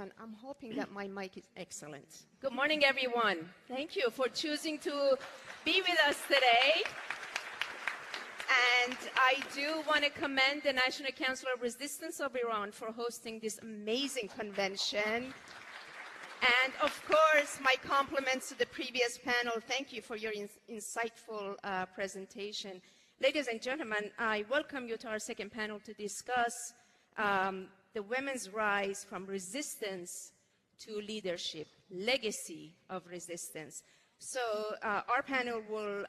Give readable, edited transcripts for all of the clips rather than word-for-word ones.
and I'm hoping that my mic is excellent. Good morning, everyone. Thank you for choosing to be with us today. And I do want to commend the National Council of Resistance of Iran for hosting this amazing convention. And of course, my compliments to the previous panel. Thank you for your insightful presentation. Ladies and gentlemen, I welcome you to our second panel to discuss the women's rise from resistance to leadership, legacy of resistance. So our panel will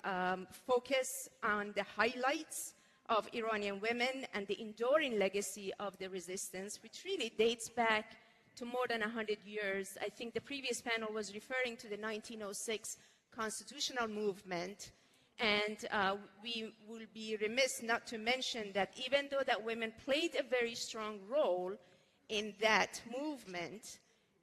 focus on the highlights of Iranian women and the enduring legacy of the resistance, which really dates back to more than 100 years. I think the previous panel was referring to the 1906 constitutional movement, and we will be remiss not to mention that even though that women played a very strong role in that movement,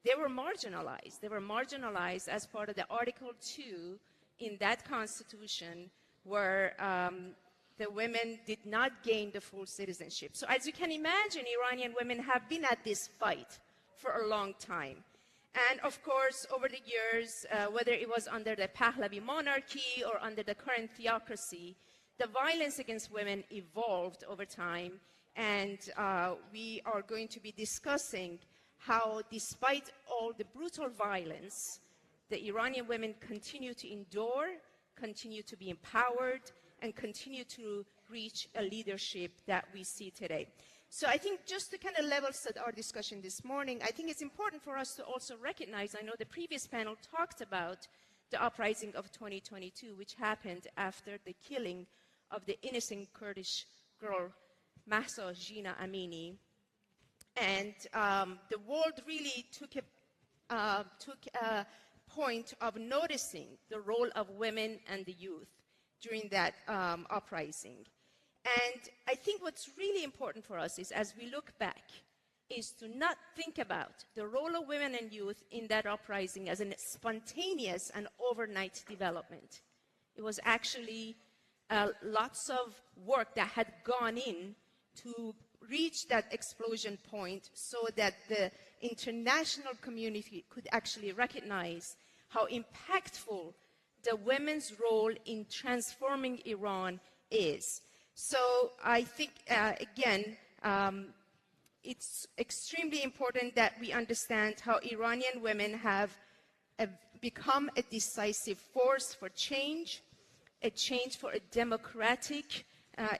they were marginalized. They were marginalized as part of the Article 2 in that constitution, where the women did not gain the full citizenship. So as you can imagine, Iranian women have been at this fight for a long time. And of course, over the years, whether it was under the Pahlavi monarchy or under the current theocracy, the violence against women evolved over time. And we are going to be discussing how, despite all the brutal violence, the Iranian women continue to endure, continue to be empowered, and continue to reach a leadership that we see today. So I think just to kind of level set our discussion this morning, I think it's important for us to also recognize, I know the previous panel talked about the uprising of 2022, which happened after the killing of the innocent Kurdish girl, Mahsa Jina Amini. And the world really took a point of noticing the role of women and the youth during that uprising. And I think what's really important for us is, as we look back, is to not think about the role of women and youth in that uprising as a spontaneous and overnight development. It was actually lots of work that had gone in to reach that explosion point so that the international community could actually recognize how impactful the women's role in transforming Iran is. So I think, again, it's extremely important that we understand how Iranian women have become a decisive force for change, a change for a democratic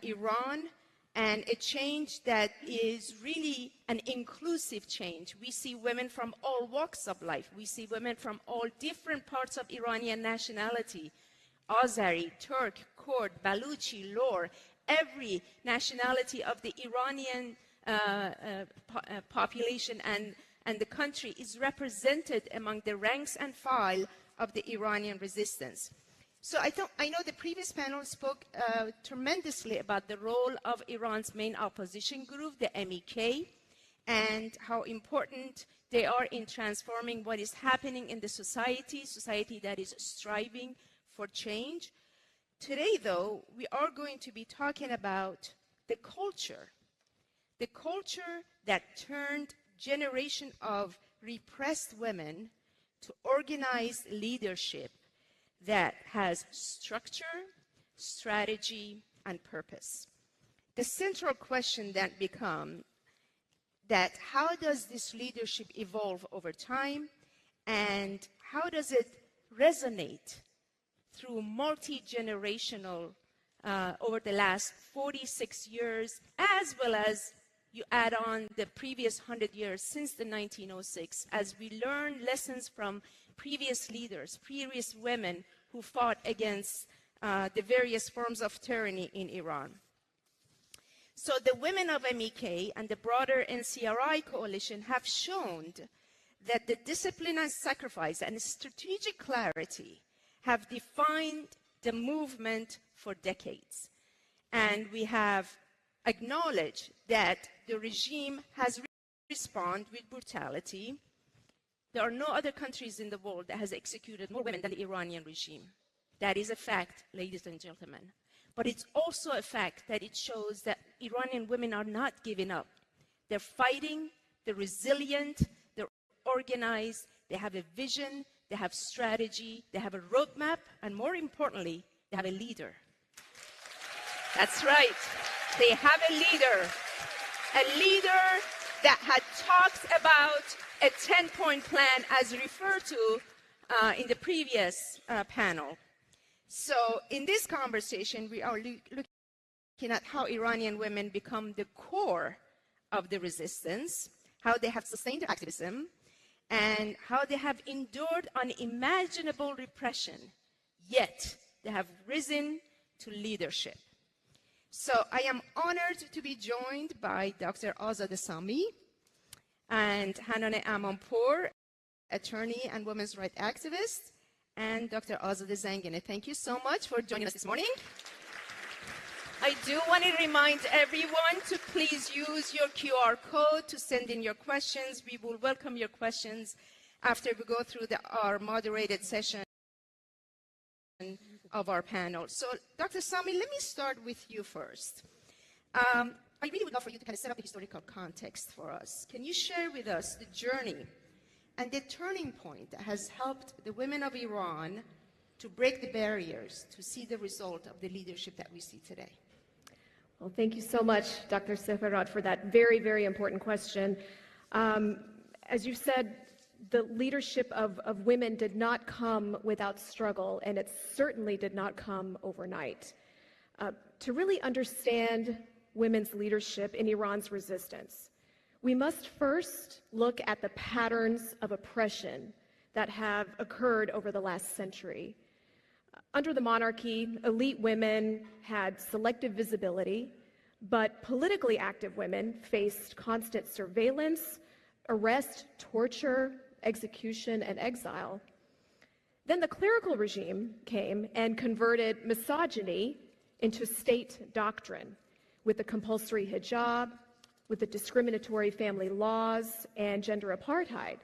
Iran, and a change that is really an inclusive change. We see women from all walks of life. We see women from all different parts of Iranian nationality: Azeri, Turk, Kurd, Baluchi, Lor. Every nationality of the Iranian population and the country is represented among the ranks and file of the Iranian resistance. So I know the previous panel spoke tremendously about the role of Iran's main opposition group, the MEK, and how important they are in transforming what is happening in the society that is striving for change. Today, though, we are going to be talking about the culture that turned generation of repressed women to organized leadership that has structure, strategy, and purpose. The central question then becomes that how does this leadership evolve over time, and how does it resonate through multi-generational over the last 46 years, as well as you add on the previous 100 years since the 1906, as we learn lessons from previous leaders, previous women who fought against the various forms of tyranny in Iran. So the women of MEK and the broader NCRI coalition have shown that the discipline and sacrifice and strategic clarity have defined the movement for decades. And we have acknowledged that the regime has responded with brutality. There are no other countries in the world that has executed more women than the Iranian regime. That is a fact, ladies and gentlemen. But it's also a fact that it shows that Iranian women are not giving up. They're fighting, they're resilient, they're organized, they have a vision, they have strategy, they have a roadmap, and more importantly, they have a leader. That's right. They have a leader that talks about a 10-point plan as referred to in the previous panel. So in this conversation, we are looking at how Iranian women become the core of the resistance, how they have sustained their activism, and how they have endured unimaginable repression, yet they have risen to leadership. So I am honored to be joined by Dr. Azadeh Sami and Hanane Amanpour, attorney and women's rights activist, and Dr. Azadeh Zangine. Thank you so much for joining us this morning. I do want to remind everyone to please use your QR code to send in your questions. We will welcome your questions after we go through our moderated session of our panel. So, Dr. Sami, let me start with you first. I really would love for you to kind of set up the historical context for us. Can you share with us the journey and the turning point that has helped the women of Iran to break the barriers, to see the result of the leadership that we see today? Well, thank you so much, Dr. Seferat, for that very, very important question. As you said, the leadership of women did not come without struggle, and it certainly did not come overnight. To really understand women's leadership in Iran's resistance, we must first look at the patterns of oppression that have occurred over the last century. Under the monarchy, elite women had selective visibility, but politically active women faced constant surveillance, arrest, torture, execution, and exile. Then the clerical regime came and converted misogyny into state doctrine with the compulsory hijab, with the discriminatory family laws, and gender apartheid.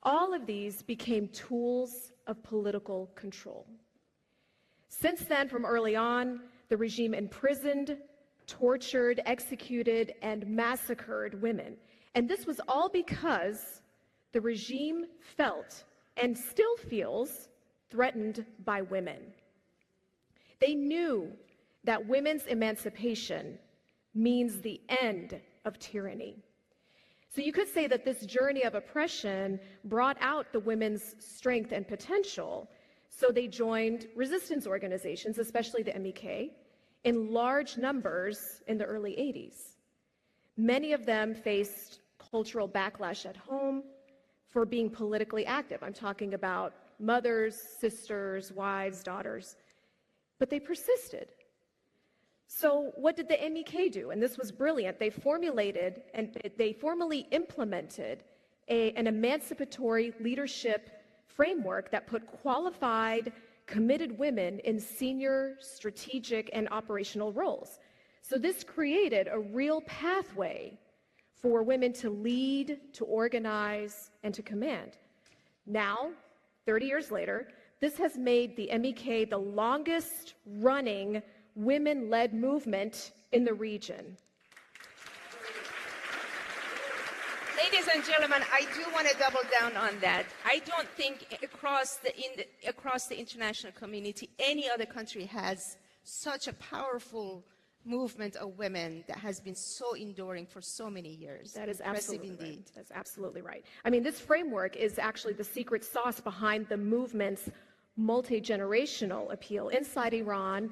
All of these became tools of political control. Since then, from early on, the regime imprisoned, tortured, executed, and massacred women. And this was all because the regime felt and still feels threatened by women. They knew that women's emancipation means the end of tyranny. So you could say that this journey of oppression brought out the women's strength and potential. So they joined resistance organizations, especially the MEK, in large numbers in the early 80s. Many of them faced cultural backlash at home for being politically active. I'm talking about mothers, sisters, wives, daughters. But they persisted. So what did the MEK do? And this was brilliant. They formulated and they formally implemented an emancipatory leadership framework that put qualified, committed women in senior, strategic, and operational roles. So this created a real pathway for women to lead, to organize, and to command. Now, 30 years later, this has made the MEK the longest running women-led movement in the region. Ladies and gentlemen, I do want to double down on that. I don't think across the international community, any other country has such a powerful movement of women that has been so enduring for so many years. That is absolutely indeed. Right. That's absolutely right. I mean, this framework is actually the secret sauce behind the movement's multi-generational appeal inside Iran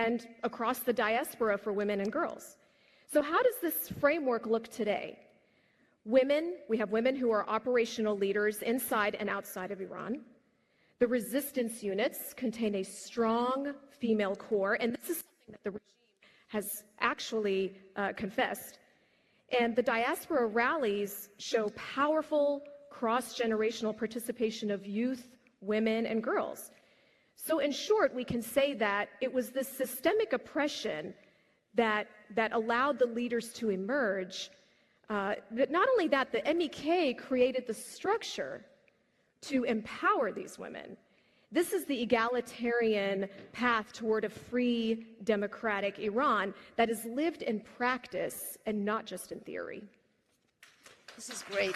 and across the diaspora for women and girls. So how does this framework look today? We have women who are operational leaders inside and outside of Iran. The resistance units contain a strong female core, and this is something that the regime has actually confessed. And the diaspora rallies show powerful cross-generational participation of youth, women, and girls. So in short, we can say that it was this systemic oppression that allowed the leaders to emerge. But not only that, the MEK created the structure to empower these women. This is the egalitarian path toward a free, democratic Iran that is lived in practice and not just in theory. This is great.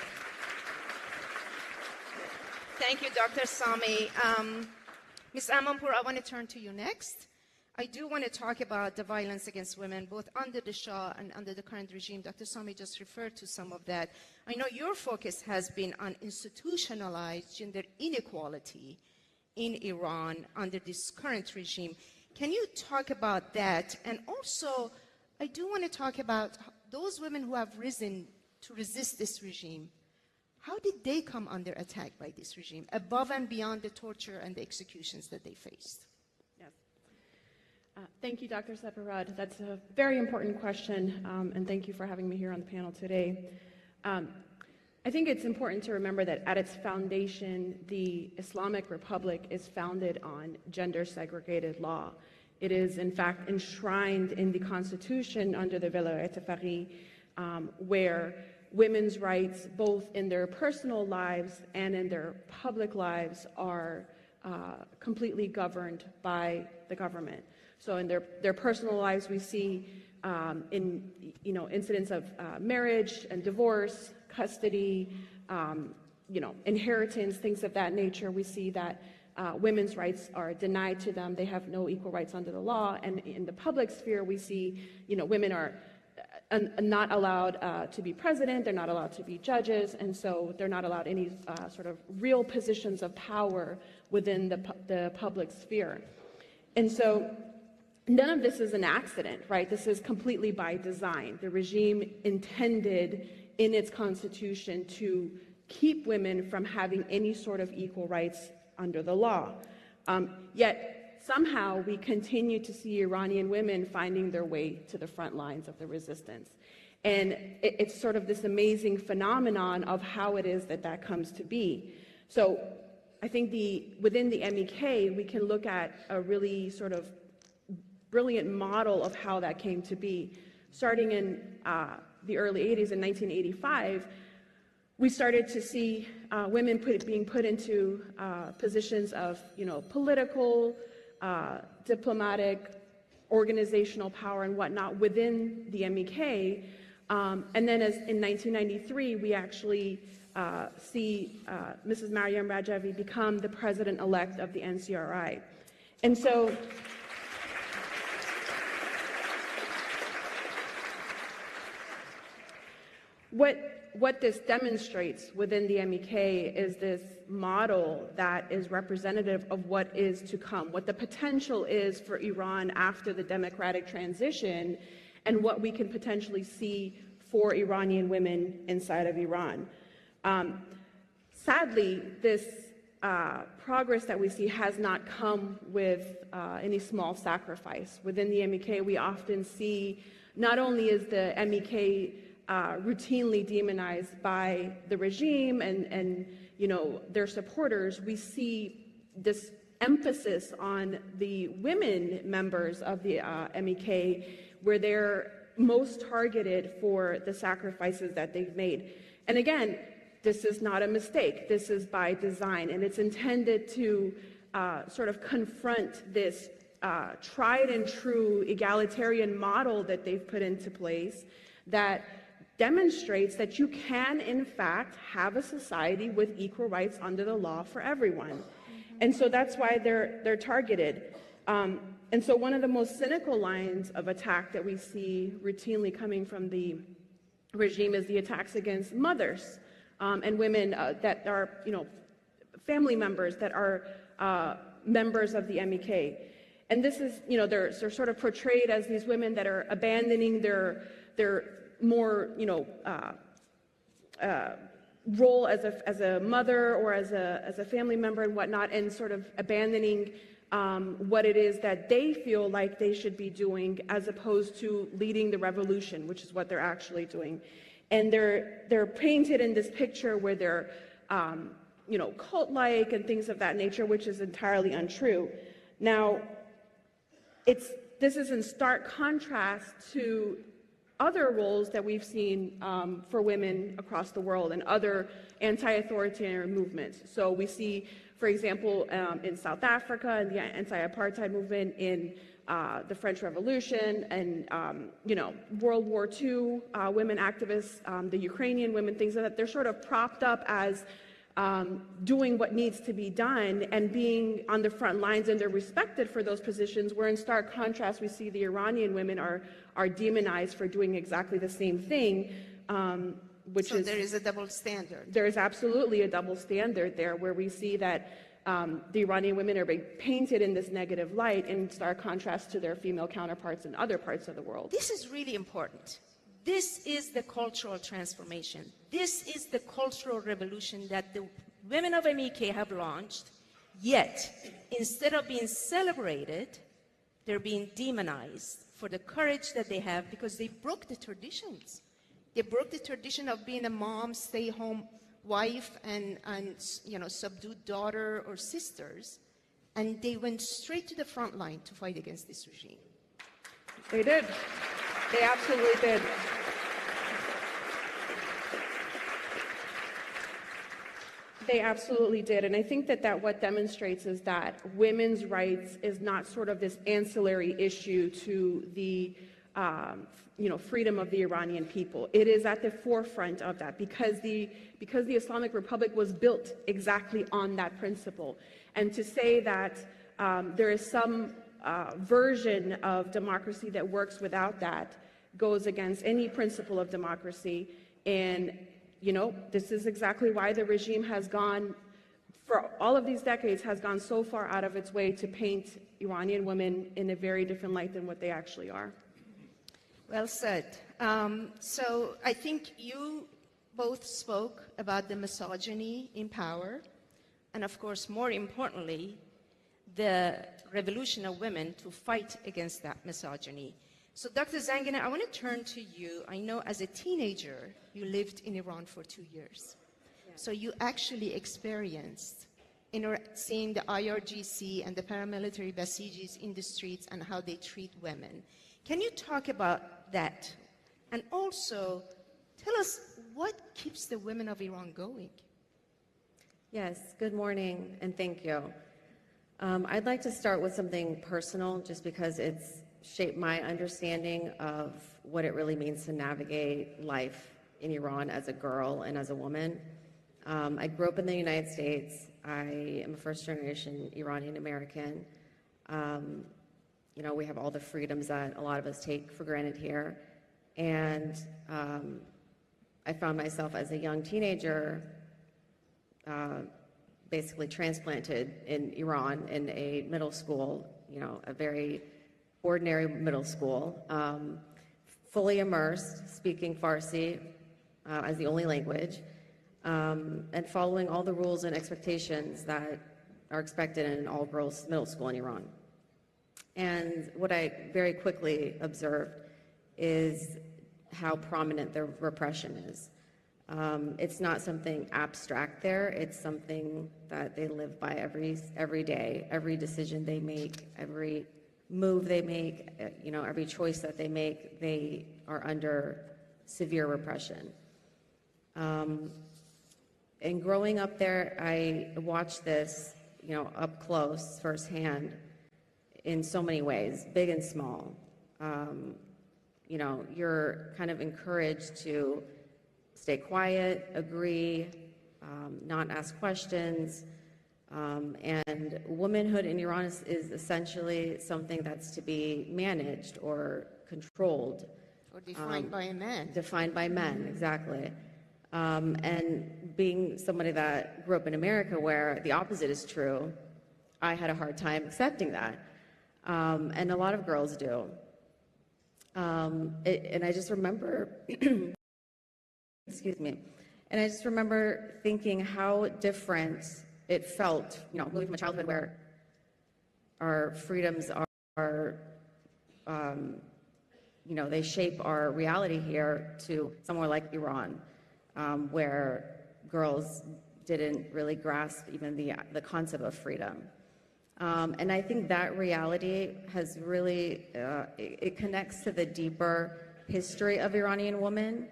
Thank you, Dr. Sami. Ms. Amanpour, I want to turn to you next. I do want to talk about the violence against women, both under the Shah and under the current regime. Dr. Sami just referred to some of that. I know your focus has been on institutionalized gender inequality in Iran under this current regime. Can you talk about that? And also, I do want to talk about those women who have risen to resist this regime. How did they come under attack by this regime, above and beyond the torture and the executions that they faced? Yes. Thank you, Dr. Separad. That's a very important question, and thank you for having me here on the panel today. I think it's important to remember that at its foundation, the Islamic Republic is founded on gender-segregated law. It is, in fact, enshrined in the Constitution under the Velayat Faqih, where women's rights, both in their personal lives and in their public lives, are completely governed by the government. So in their personal lives, we see incidents of marriage and divorce, custody, inheritance, things of that nature. We see that women's rights are denied to them. They have no equal rights under the law. And in the public sphere, we see, women are not allowed to be president. They're not allowed to be judges. And so they're not allowed any sort of real positions of power within the public sphere. And so none of this is an accident, right? This is completely by design. The regime intended in its constitution to keep women from having any sort of equal rights under the law. Yet somehow we continue to see Iranian women finding their way to the front lines of the resistance. And it's sort of this amazing phenomenon of how it is that that comes to be. So I think within the MEK, we can look at a really sort of brilliant model of how that came to be. Starting in the early 80s, in 1985, we started to see women being put into positions of, political, diplomatic, organizational power and whatnot within the MEK. And then in 1993, we actually see Mrs. Maryam Rajavi become the president-elect of the NCRI. And so what this demonstrates within the MEK is this model that is representative of what is to come, what the potential is for Iran after the democratic transition, and what we can potentially see for Iranian women inside of Iran. Sadly, this progress that we see has not come with any small sacrifice. Within the MEK, we often see not only is the MEK routinely demonized by the regime and their supporters, we see this emphasis on the women members of the MEK, where they're most targeted for the sacrifices that they've made. And again, this is not a mistake. This is by design, and it's intended to sort of confront this tried and true egalitarian model that they've put into place that demonstrates that you can, in fact, have a society with equal rights under the law for everyone. And so that's why they're targeted. And so one of the most cynical lines of attack that we see routinely coming from the regime is the attacks against mothers and women that are, family members that are members of the MEK. And this is, they're sort of portrayed as these women that are abandoning their more, role as a mother or as a family member and whatnot, and sort of abandoning what it is that they feel like they should be doing, as opposed to leading the revolution, which is what they're actually doing. And they're painted in this picture where they're, cult-like and things of that nature, which is entirely untrue. Now, this is in stark contrast to other roles that we've seen for women across the world and other anti-authoritarian movements. So we see, for example, in South Africa, in the anti-apartheid movement, in the French Revolution, and World War II women activists, the Ukrainian women, things like that. They're sort of propped up as doing what needs to be done and being on the front lines, and they're respected for those positions, where in stark contrast we see the Iranian women are demonized for doing exactly the same thing, So there is a double standard. there is absolutely a double standard there, where we see that the Iranian women are being painted in this negative light in stark contrast to their female counterparts in other parts of the world. This is really important. This is the cultural transformation. This is the cultural revolution that the women of MEK have launched, yet instead of being celebrated, they're being demonized for the courage that they have, because they broke the traditions. They broke the tradition of being a mom, stay-home wife, and subdued daughter or sisters, and they went straight to the front line to fight against this regime. They did. They absolutely did. They absolutely did. And I think that what demonstrates is that women's rights is not sort of this ancillary issue to the freedom of the Iranian people. It is at the forefront of that, because the Islamic Republic was built exactly on that principle. And to say that there is some version of democracy that works without that goes against any principle of democracy. And this is exactly why the regime has gone, for all of these decades, has gone so far out of its way to paint Iranian women in a very different light than what they actually are. Well said. So I think you both spoke about the misogyny in power, and of course, more importantly, the revolution of women to fight against that misogyny. So Dr. Zanganeh, I want to turn to you. I know as a teenager, you lived in Iran for 2 years. so you actually experienced seeing the IRGC and the paramilitary Basijis in the streets and how they treat women. Can you talk about that? And also, tell us what keeps the women of Iran going? Yes, good morning, and thank you. I'd like to start with something personal, just because it's shaped my understanding of what it really means to navigate life in Iran as a girl and as a woman. I grew up in the United States. I am a first-generation Iranian American. We have all the freedoms that a lot of us take for granted here. And I found myself as a young teenager basically transplanted in Iran in a middle school, a very ordinary middle school, fully immersed, speaking Farsi as the only language, and following all the rules and expectations that are expected in an all-girls middle school in Iran. And what I very quickly observed is how prominent the repression is. It's not something abstract there. It's something that they live by every day. Every decision they make, every move they make, every choice that they make, they are under severe repression. And growing up there, I watched this, up close, firsthand, in so many ways, big and small. You're kind of encouraged to stay quiet, agree, not ask questions. And womanhood in Iran is essentially something that's to be managed or controlled. Or defined by a man. Defined by men, exactly. And being somebody that grew up in America where the opposite is true, I had a hard time accepting that. And a lot of girls do. And I just remember, excuse me, and I just remember thinking how different it felt, moving from a childhood where our freedoms are they shape our reality here, to somewhere like Iran, where girls didn't really grasp even the concept of freedom. And I think that reality has really, it connects to the deeper history of Iranian women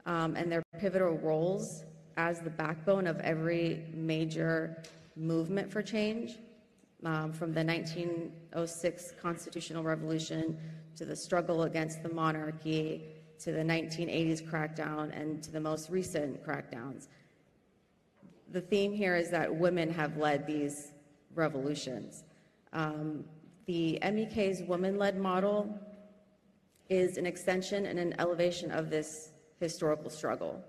and their pivotal roles as the backbone of every major movement for change, from the 1906 constitutional revolution to the struggle against the monarchy, to the 1980s crackdown, and to the most recent crackdowns. the theme here is that women have led these revolutions. The MEK's women-led model is an extension and an elevation of this historical struggle.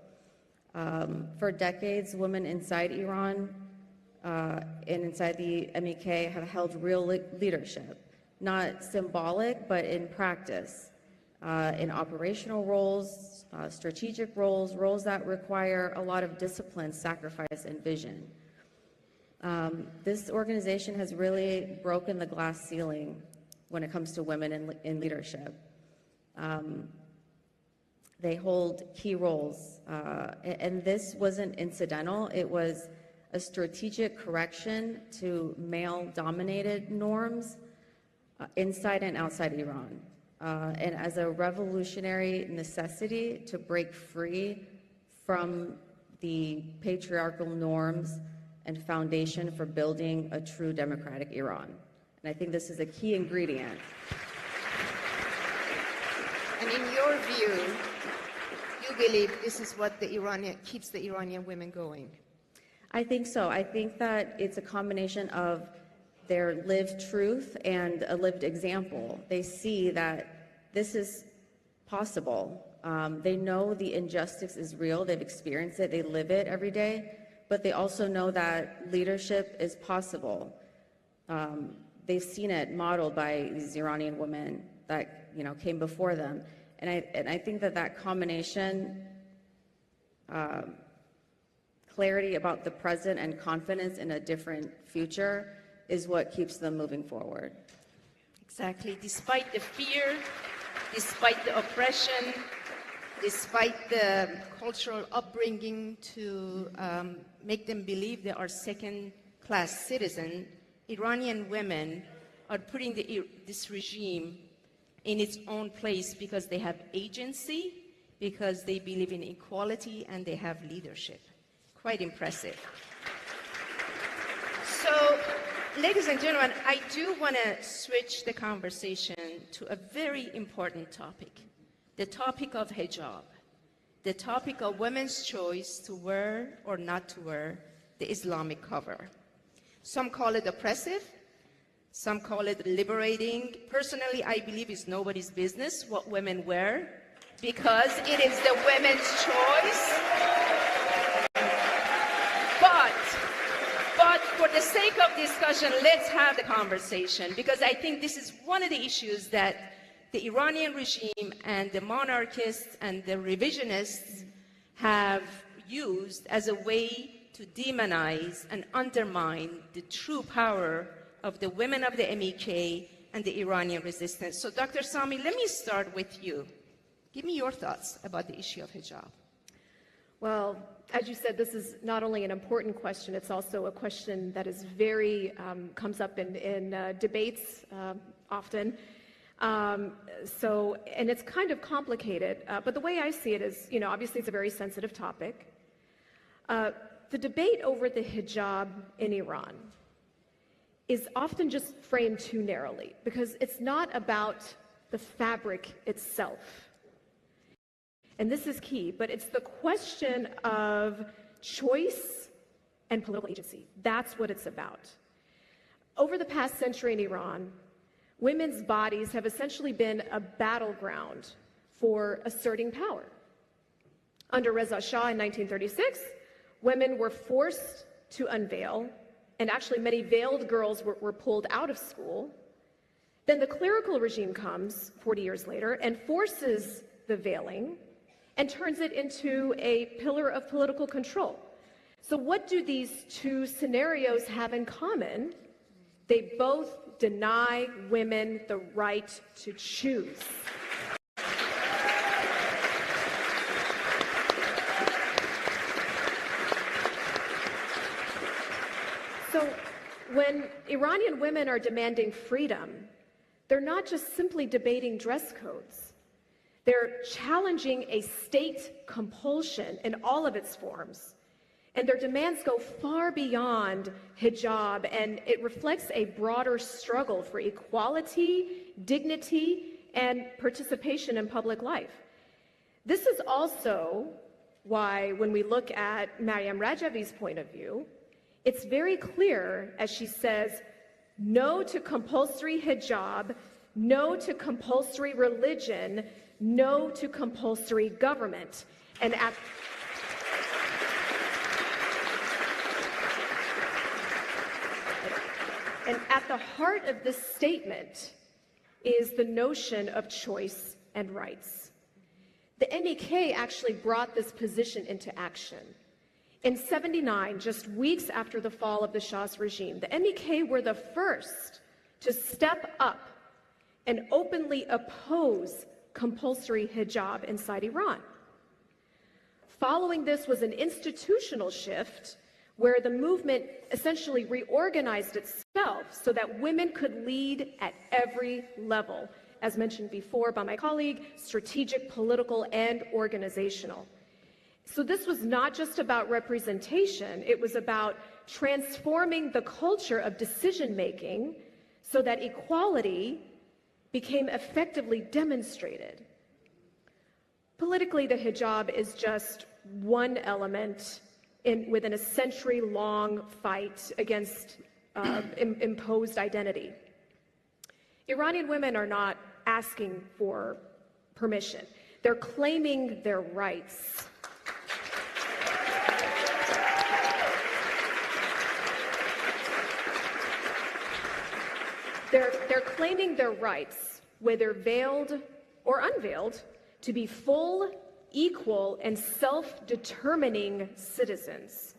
For decades, women inside Iran and inside the MEK have held real leadership, not symbolic, but in practice, in operational roles, strategic roles, roles that require a lot of discipline, sacrifice, and vision. This organization has really broken the glass ceiling when it comes to women in leadership. They hold key roles, and this wasn't incidental. It was a strategic correction to male-dominated norms inside and outside Iran, and as a revolutionary necessity to break free from the patriarchal norms and foundation for building a true democratic Iran. And I think this is a key ingredient. And in your view, you believe this is what keeps the Iranian women going? I think so. I think that it's a combination of their lived truth and a lived example. They see that this is possible. They know the injustice is real. They've experienced it. They live it every day. But they also know that leadership is possible. They've seen it modeled by these Iranian women that came before them. And I think that combination, clarity about the present and confidence in a different future, is what keeps them moving forward. Exactly. Despite the fear, despite the oppression, Despite the cultural upbringing to make them believe they are second-class citizens, Iranian women are putting this regime in its own place because they have agency, because they believe in equality, and they have leadership. Quite impressive. So, ladies and gentlemen, I do want to switch the conversation to a very important topic. The topic of hijab, the topic of women's choice to wear or not to wear the Islamic cover. Some call it oppressive, some call it liberating. Personally, I believe it's nobody's business what women wear because it is the women's choice. But for the sake of discussion, let's have the conversation because I think this is one of the issues that the Iranian regime and the monarchists and the revisionists have used as a way to demonize and undermine the true power of the women of the MEK and the Iranian resistance. So Dr. Sami, let me start with you. Give me your thoughts about the issue of hijab. Well, as you said, this is not only an important question, it's also a question that is comes up in debates often. And it's kind of complicated, but the way I see it is, obviously it's a very sensitive topic. The debate over the hijab in Iran is often just framed too narrowly because it's not about the fabric itself. And this is key, but it's the question of choice and political agency. That's what it's about. Over the past century in Iran, women's bodies have essentially been a battleground for asserting power. Under Reza Shah in 1936, women were forced to unveil, and actually many veiled girls were pulled out of school. Then the clerical regime comes 40 years later and forces the veiling and turns it into a pillar of political control. So what do these two scenarios have in common? They both deny women the right to choose. So when Iranian women are demanding freedom, they're not just simply debating dress codes. They're challenging a state compulsion in all of its forms. And their demands go far beyond hijab, and it reflects a broader struggle for equality, dignity, and participation in public life. This is also why, when we look at Maryam Rajavi's point of view, it's very clear as she says, no to compulsory hijab, no to compulsory religion, no to compulsory government. And at the heart of this statement is the notion of choice and rights. The MEK actually brought this position into action. In '79, just weeks after the fall of the Shah's regime, the MEK were the first to step up and openly oppose compulsory hijab inside Iran. Following this was an institutional shift where the movement essentially reorganized itself so that women could lead at every level, as mentioned before by my colleague, strategic, political, and organizational. So this was not just about representation, it was about transforming the culture of decision-making so that equality became effectively demonstrated. Politically, the hijab is just one element within a century-long fight against imposed identity. Iranian women are not asking for permission. They're claiming their rights. They're claiming their rights, whether veiled or unveiled, to be full, equal, and self-determining citizens.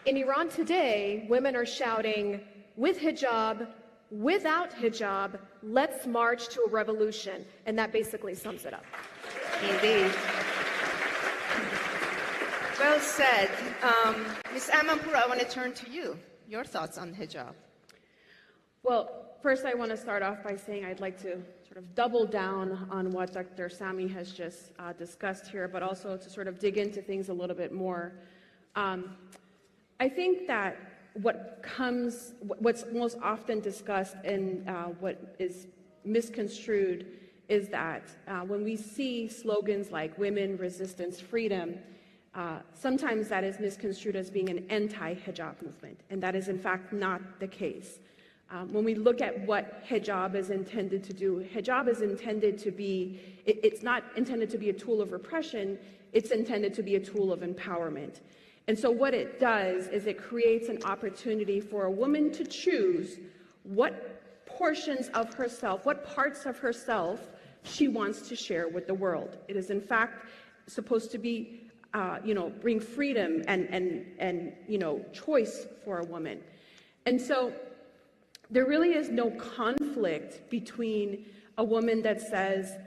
In Iran today, women are shouting, with hijab, without hijab, let's march to a revolution. And that basically sums it up. Indeed. Well said. Ms. Amanpour, I want to turn to you. Your thoughts on hijab? Well, first I want to start off by saying I'd like to sort of double down on what Dr. Sami has just discussed here, but also to sort of dig into things a little bit more. I think that what's most often discussed and what is misconstrued is that when we see slogans like women, resistance, freedom, sometimes that is misconstrued as being an anti-hijab movement, and that is in fact not the case. When we look at what hijab is intended to do, hijab is intended to be, it's not intended to be a tool of repression, it's intended to be a tool of empowerment. And so what it does is it creates an opportunity for a woman to choose what portions of herself, what parts of herself she wants to share with the world. It is in fact supposed to be, bring freedom and choice for a woman. And so there really is no conflict between a woman that says,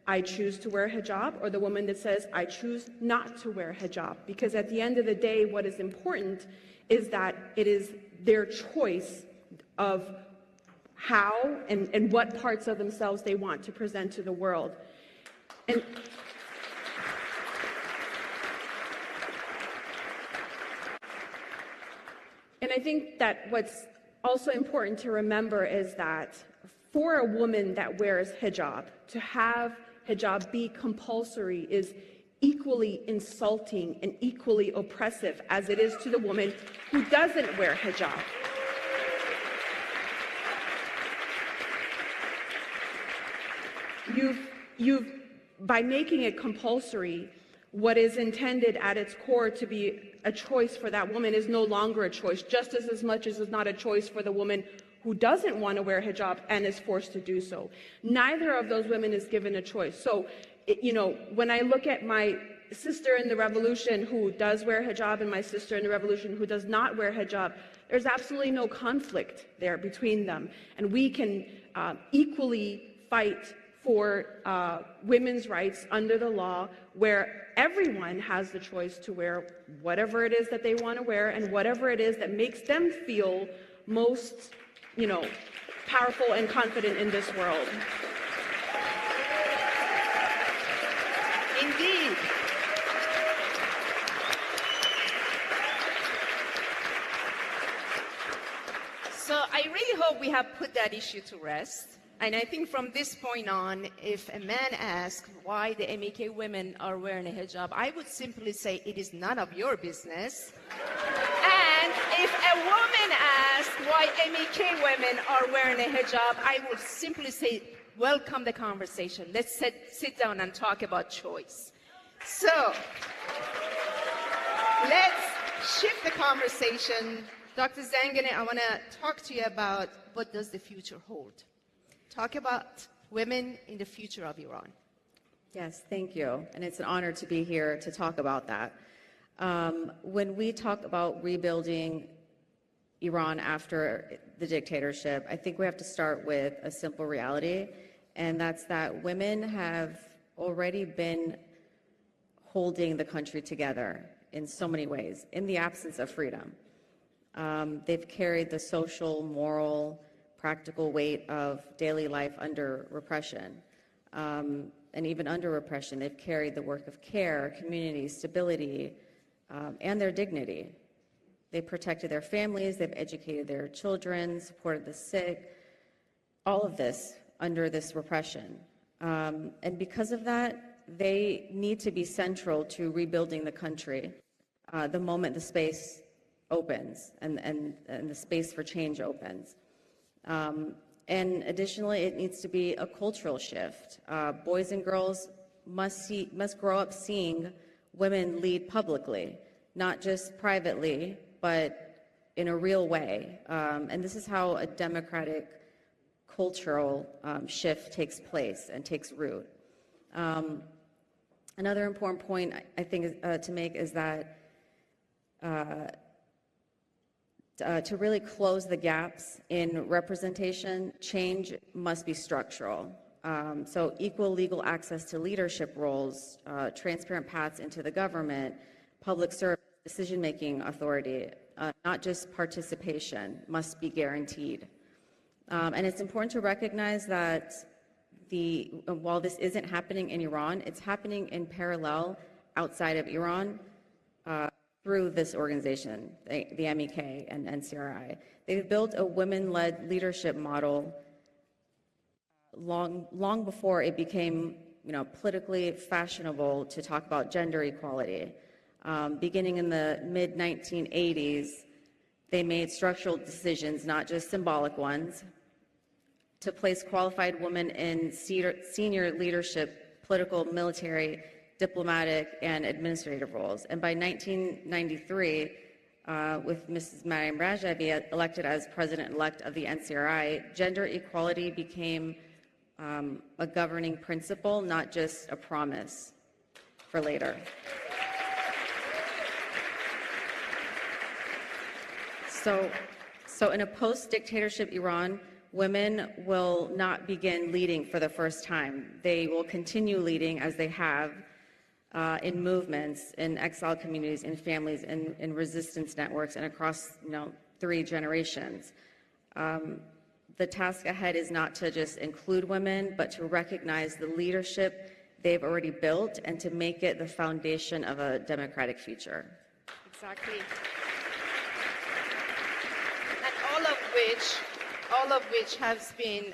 I choose to wear hijab, or the woman that says, I choose not to wear hijab. Because at the end of the day, what is important is that it is their choice of how and what parts of themselves they want to present to the world. And I think that what's also important to remember is that for a woman that wears hijab, to have hijab be compulsory is equally insulting and equally oppressive as it is to the woman who doesn't wear hijab. By making it compulsory, what is intended at its core to be a choice for that woman is no longer a choice, just as much as it's not a choice for the woman who doesn't want to wear hijab and is forced to do so. Neither of those women is given a choice. So, when I look at my sister in the revolution who does wear hijab and my sister in the revolution who does not wear hijab, there's absolutely no conflict there between them. And we can equally fight for women's rights under the law, where everyone has the choice to wear whatever it is that they want to wear and whatever it is that makes them feel most powerful and confident in this world. Indeed. So I really hope we have put that issue to rest. And I think from this point on, if a man asks why the MEK women are wearing a hijab, I would simply say it is none of your business. And if a woman asks why MEK women are wearing a hijab, I would simply say, welcome the conversation. Let's sit down and talk about choice. So let's shift the conversation. Dr. Zangane, I want to talk to you about what does the future hold. Talk about women in the future of Iran. Yes, thank you. And it's an honor to be here to talk about that. When we talk about rebuilding Iran after the dictatorship, I think we have to start with a simple reality, and that's that women have already been holding the country together in so many ways, in the absence of freedom. They've carried the social, moral, practical weight of daily life under repression. And even under repression, they've carried the work of care, community, stability, and their dignity. They've protected their families, they've educated their children, supported the sick, all of this under this repression. And because of that, they need to be central to rebuilding the country the moment the space opens and the space for change opens. And additionally, it needs to be a cultural shift. Boys and girls must grow up seeing women lead publicly, not just privately, but in a real way. And this is how a democratic cultural shift takes place and takes root. Another important point I think to make is that to really close the gaps in representation, change must be structural. So equal legal access to leadership roles, transparent paths into the government, public service, decision-making authority, not just participation, must be guaranteed. And it's important to recognize that while this isn't happening in Iran, it's happening in parallel outside of Iran through this organization, the MEK and NCRI. They've built a women-led leadership model long before it became, politically fashionable to talk about gender equality. Beginning in the mid-1980s, they made structural decisions, not just symbolic ones, to place qualified women in senior leadership, political, military, diplomatic, and administrative roles. And by 1993, with Mrs. Mariam Rajavi elected as president-elect of the NCRI, gender equality became a governing principle, not just a promise for later. So in a post-dictatorship Iran, women will not begin leading for the first time. They will continue leading as they have in movements, in exiled communities, in families, in resistance networks, and across 3 generations. The task ahead is not to just include women, but to recognize the leadership they've already built and to make it the foundation of a democratic future. Exactly. And all of which has been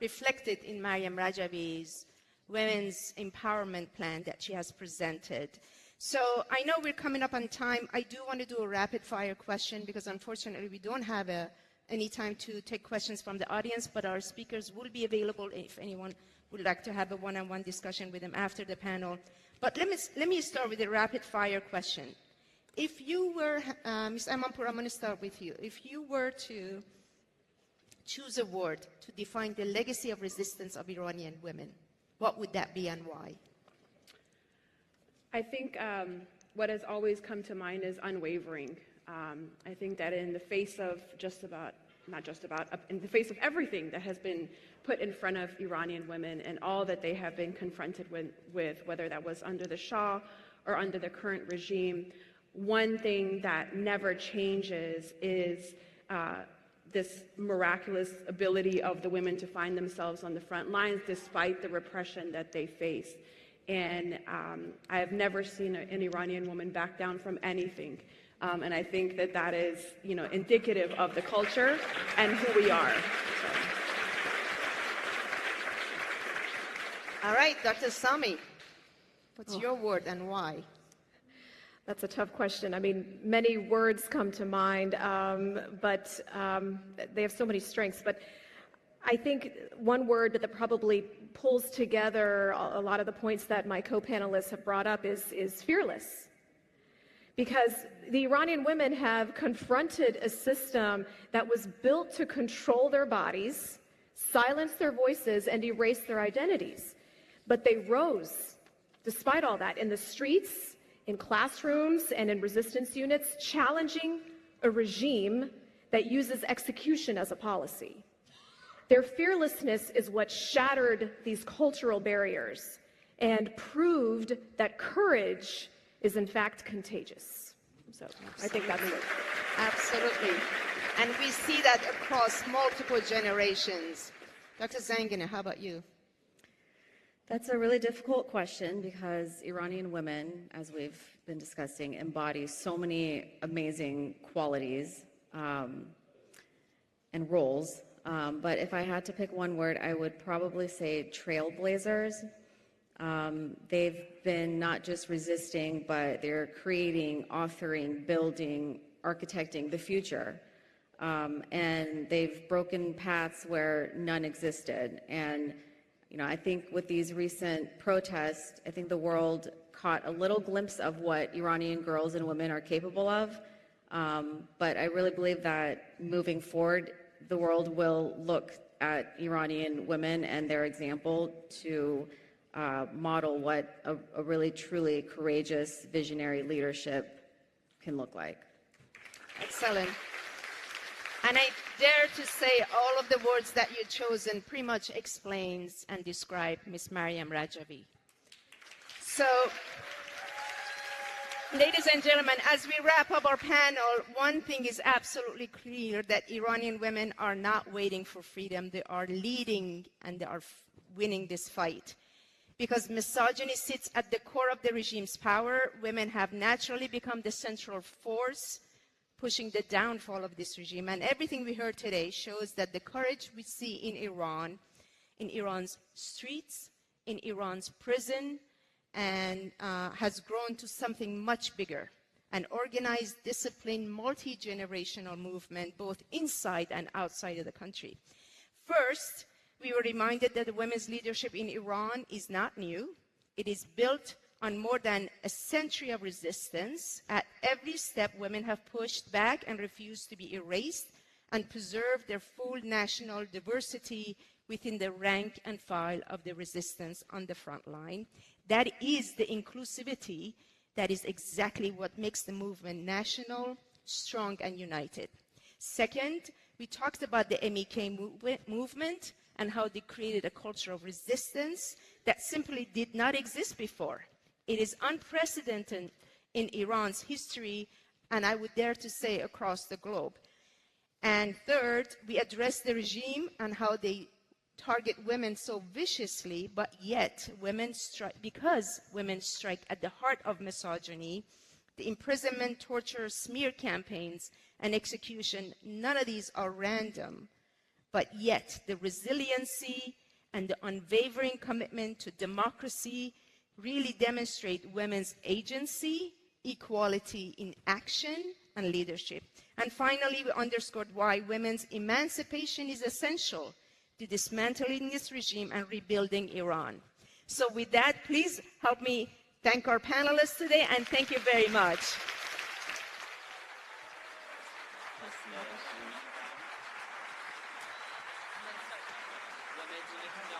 reflected in Mariam Rajavi's women's empowerment plan that she has presented. So I know we're coming up on time. I do want to do a rapid fire question because unfortunately we don't have any time to take questions from the audience, but our speakers will be available if anyone would like to have a one-on-one discussion with them after the panel. But let me start with a rapid fire question. If you were, Ms. Amanpour, I'm going to start with you. If you were to choose a word to define the legacy of resistance of Iranian women, what would that be and why? I think what has always come to mind is unwavering. I think that in the face of in the face of everything that has been put in front of Iranian women and all that they have been confronted with, whether that was under the Shah or under the current regime, one thing that never changes is this miraculous ability of the women to find themselves on the front lines despite the repression that they face. And I have never seen an Iranian woman back down from anything. And I think that that is, indicative of the culture and who we are. So. All right, Dr. Sami, what's your word and why? That's a tough question. I mean, many words come to mind, but they have so many strengths. But I think one word that probably pulls together a lot of the points that my co-panelists have brought up is fearless. Because the Iranian women have confronted a system that was built to control their bodies, silence their voices, and erase their identities. But they rose, despite all that, in the streets, in classrooms, and in resistance units, challenging a regime that uses execution as a policy. Their fearlessness is what shattered these cultural barriers and proved that courage is in fact contagious. So I think that's it. Absolutely. And we see that across multiple generations. Dr. Zangina, how about you? That's a really difficult question because Iranian women, as we've been discussing, embody so many amazing qualities and roles. But if I had to pick one word, I would probably say trailblazers. They've been not just resisting, but they're creating, authoring, building, architecting the future. And they've broken paths where none existed. And I think with these recent protests, I think the world caught a little glimpse of what Iranian girls and women are capable of. But I really believe that moving forward, the world will look at Iranian women and their example to model what a really, truly courageous, visionary leadership can look like. Excellent. And I dare to say all of the words that you've chosen pretty much explains and describe Ms. Maryam Rajavi. So, ladies and gentlemen, as we wrap up our panel, one thing is absolutely clear, that Iranian women are not waiting for freedom. They are leading and they are winning this fight. Because misogyny sits at the core of the regime's power, women have naturally become the central force pushing the downfall of this regime. And everything we heard today shows that the courage we see in Iran, in Iran's streets, in Iran's prison, and has grown to something much bigger, an organized, disciplined, multi-generational movement, both inside and outside of the country. First, we were reminded that the women's leadership in Iran is not new. It is built on more than a century of resistance. At every step, women have pushed back and refused to be erased and preserve their full national diversity within the rank and file of the resistance on the front line. That is the inclusivity. That is exactly what makes the movement national, strong, and united. Second, we talked about the MEK movement and how they created a culture of resistance that simply did not exist before. It is unprecedented in Iran's history, and I would dare to say across the globe. And third, we addressed the regime and how they target women so viciously, but yet because women strike at the heart of misogyny, the imprisonment, torture, smear campaigns, and execution, none of these are random, but yet the resiliency and the unwavering commitment to democracy really demonstrate women's agency, equality in action, and leadership. And finally, we underscored why women's emancipation is essential to dismantling this regime and rebuilding Iran. So with that, please help me thank our panelists today, and thank you very much.